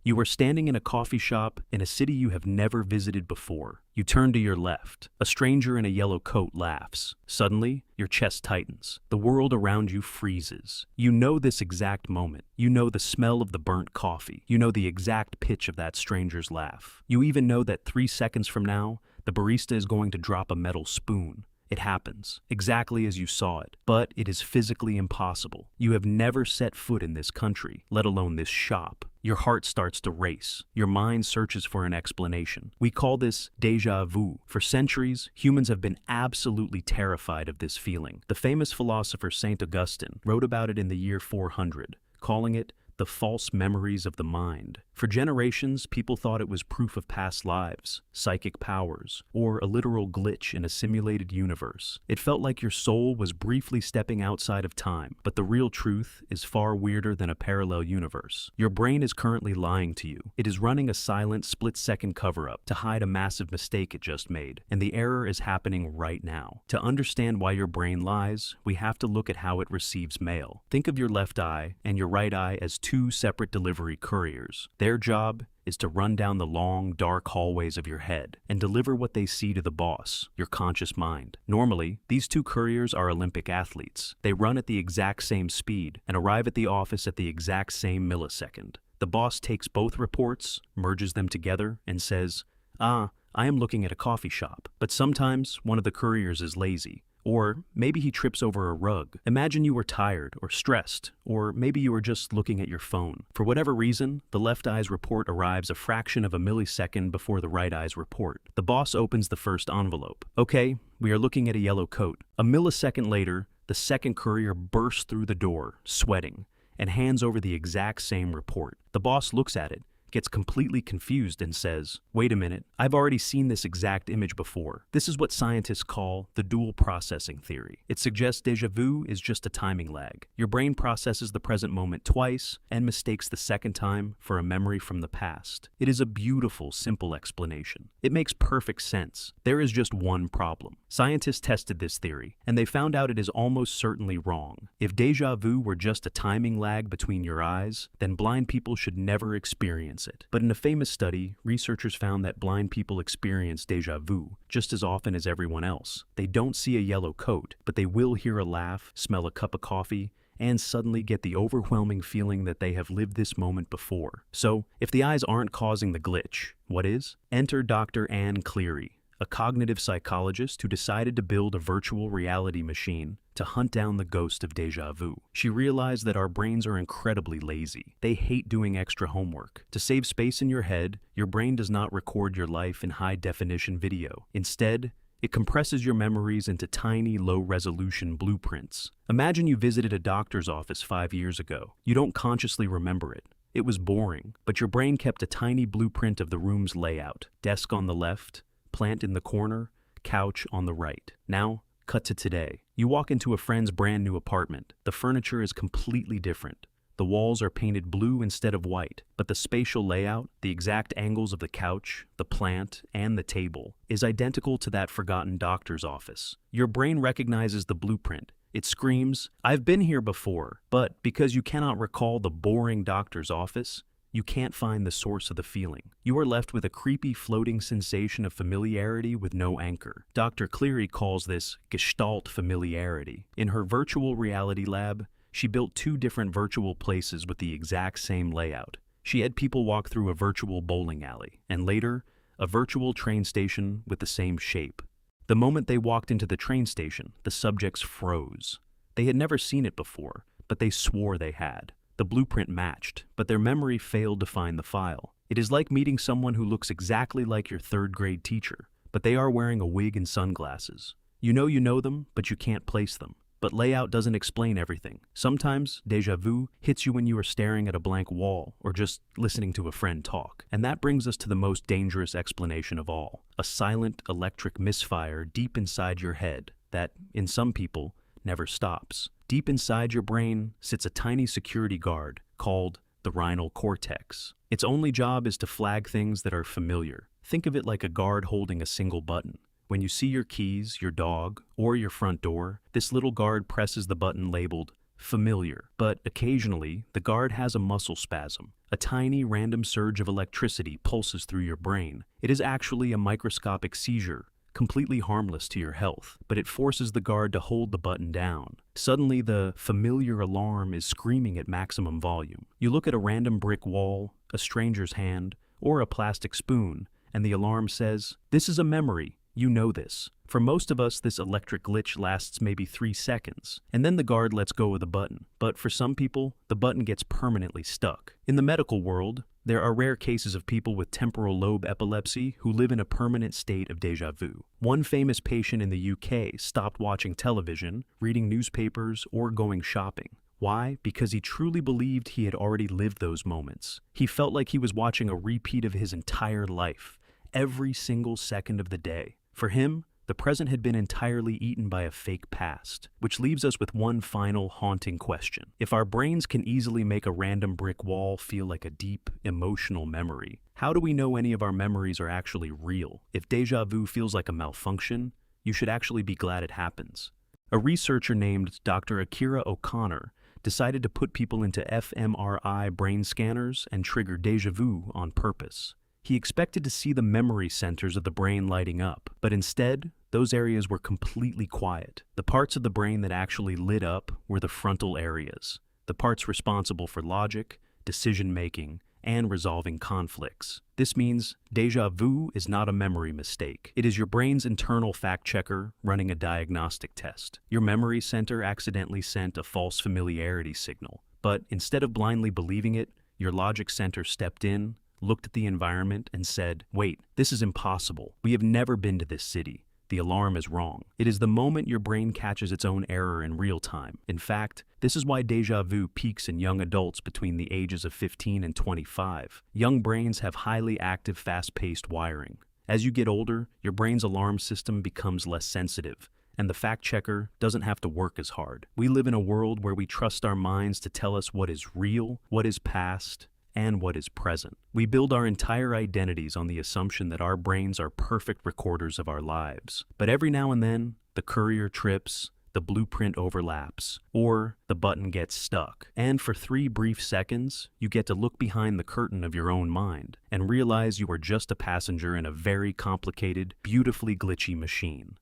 You are standing in a coffee shop in a city you have never visited before. You turn to your left. A stranger in a yellow coat laughs. Suddenly, your chest tightens. The world around you freezes. You know this exact moment. You know the smell of the burnt coffee. You know the exact pitch of that stranger's laugh. You even know that 3 seconds from now, the barista is going to drop a metal spoon. It happens, exactly as you saw it, but it is physically impossible. You have never set foot in this country, let alone this shop. Your heart starts to race. Your mind searches for an explanation. We call this déjà vu. For centuries, humans have been absolutely terrified of this feeling. The famous philosopher Saint Augustine wrote about it in the year 400, calling it the false memories of the mind. For generations, people thought it was proof of past lives, psychic powers, or a literal glitch in a simulated universe. It felt like your soul was briefly stepping outside of time, but the real truth is far weirder than a parallel universe. Your brain is currently lying to you. It is running a silent, split-second cover-up to hide a massive mistake it just made, and the error is happening right now. To understand why your brain lies, we have to look at how it receives mail. Think of your left eye and your right eye as two separate delivery couriers. Their job is to run down the long, dark hallways of your head and deliver what they see to the boss, your conscious mind. Normally, these two couriers are Olympic athletes. They run at the exact same speed and arrive at the office at the exact same millisecond. The boss takes both reports, merges them together, and says, I am looking at a coffee shop. But sometimes one of the couriers is lazy. Or maybe he trips over a rug. Imagine you were tired or stressed, or maybe you were just looking at your phone. For whatever reason, the left eye's report arrives a fraction of a millisecond before the right eye's report. The boss opens the first envelope. Okay, we are looking at a yellow coat. A millisecond later, the second courier bursts through the door, sweating, and hands over the exact same report. The boss looks at it, gets completely confused and says, "Wait a minute, I've already seen this exact image before." This is what scientists call the dual processing theory. It suggests déjà vu is just a timing lag. Your brain processes the present moment twice and mistakes the second time for a memory from the past. It is a beautiful, simple explanation. It makes perfect sense. There is just one problem. Scientists tested this theory, and they found out it is almost certainly wrong. If déjà vu were just a timing lag between your eyes, then blind people should never experience it. But in a famous study, researchers found that blind people experience déjà vu just as often as everyone else. They don't see a yellow coat, but they will hear a laugh, smell a cup of coffee, and suddenly get the overwhelming feeling that they have lived this moment before. So, if the eyes aren't causing the glitch, what is? Enter Dr. Anne Cleary, a cognitive psychologist who decided to build a virtual reality machine to hunt down the ghost of déjà vu. She realized that our brains are incredibly lazy. They hate doing extra homework. To save space in your head, your brain does not record your life in high-definition video. Instead, it compresses your memories into tiny, low-resolution blueprints. Imagine you visited a doctor's office 5 years ago. You don't consciously remember it. It was boring, but your brain kept a tiny blueprint of the room's layout. Desk on the left, plant in the corner, couch on the right. Now, cut to today. You walk into a friend's brand new apartment. The furniture is completely different. The walls are painted blue instead of white, but the spatial layout, the exact angles of the couch, the plant, and the table, is identical to that forgotten doctor's office. Your brain recognizes the blueprint. It screams, "I've been here before," but because you cannot recall the boring doctor's office, you can't find the source of the feeling. You are left with a creepy floating sensation of familiarity with no anchor. Dr. Cleary calls this Gestalt familiarity. In her virtual reality lab, she built 2 different virtual places with the exact same layout. She had people walk through a virtual bowling alley, and later, a virtual train station with the same shape. The moment they walked into the train station, the subjects froze. They had never seen it before, but they swore they had. The blueprint matched, but their memory failed to find the file. It is like meeting someone who looks exactly like your 3rd grade teacher, but they are wearing a wig and sunglasses. You know them, but you can't place them. But layout doesn't explain everything. Sometimes, déjà vu hits you when you are staring at a blank wall or just listening to a friend talk. And that brings us to the most dangerous explanation of all. A silent electric misfire deep inside your head that, in some people, never stops. Deep inside your brain sits a tiny security guard called the rhinal cortex. Its only job is to flag things that are familiar. Think of it like a guard holding a single button. When you see your keys, your dog, or your front door, this little guard presses the button labeled familiar. But occasionally, the guard has a muscle spasm. A tiny random surge of electricity pulses through your brain. It is actually a microscopic seizure, completely harmless to your health, but it forces the guard to hold the button down. Suddenly, the familiar alarm is screaming at maximum volume. You look at a random brick wall, a stranger's hand, or a plastic spoon, and the alarm says, "This is a memory. You know this." For most of us, this electric glitch lasts maybe 3 seconds, and then the guard lets go of the button. But for some people, the button gets permanently stuck. In the medical world, there are rare cases of people with temporal lobe epilepsy who live in a permanent state of déjà vu. One famous patient in the UK stopped watching television, reading newspapers, or going shopping. Why? Because he truly believed he had already lived those moments. He felt like he was watching a repeat of his entire life, every single second of the day. For him, the present had been entirely eaten by a fake past, which leaves us with one final haunting question. If our brains can easily make a random brick wall feel like a deep, emotional memory, how do we know any of our memories are actually real? If déjà vu feels like a malfunction, you should actually be glad it happens. A researcher named Dr. Akira O'Connor decided to put people into fMRI brain scanners and trigger déjà vu on purpose. He expected to see the memory centers of the brain lighting up, but instead, those areas were completely quiet. The parts of the brain that actually lit up were the frontal areas, the parts responsible for logic, decision-making, and resolving conflicts. This means déjà vu is not a memory mistake. It is your brain's internal fact-checker running a diagnostic test. Your memory center accidentally sent a false familiarity signal, but instead of blindly believing it, your logic center stepped in, looked at the environment, and said, "Wait, this is impossible. We have never been to this city. The alarm is wrong." It is the moment your brain catches its own error in real time. In fact, this is why déjà vu peaks in young adults between the ages of 15 and 25. Young brains have highly active, fast-paced wiring. As you get older, your brain's alarm system becomes less sensitive, and the fact-checker doesn't have to work as hard. We live in a world where we trust our minds to tell us what is real, what is past, and what is present. We build our entire identities on the assumption that our brains are perfect recorders of our lives. But every now and then, the courier trips, the blueprint overlaps, or the button gets stuck. And for 3 brief seconds, you get to look behind the curtain of your own mind and realize you are just a passenger in a very complicated, beautifully glitchy machine.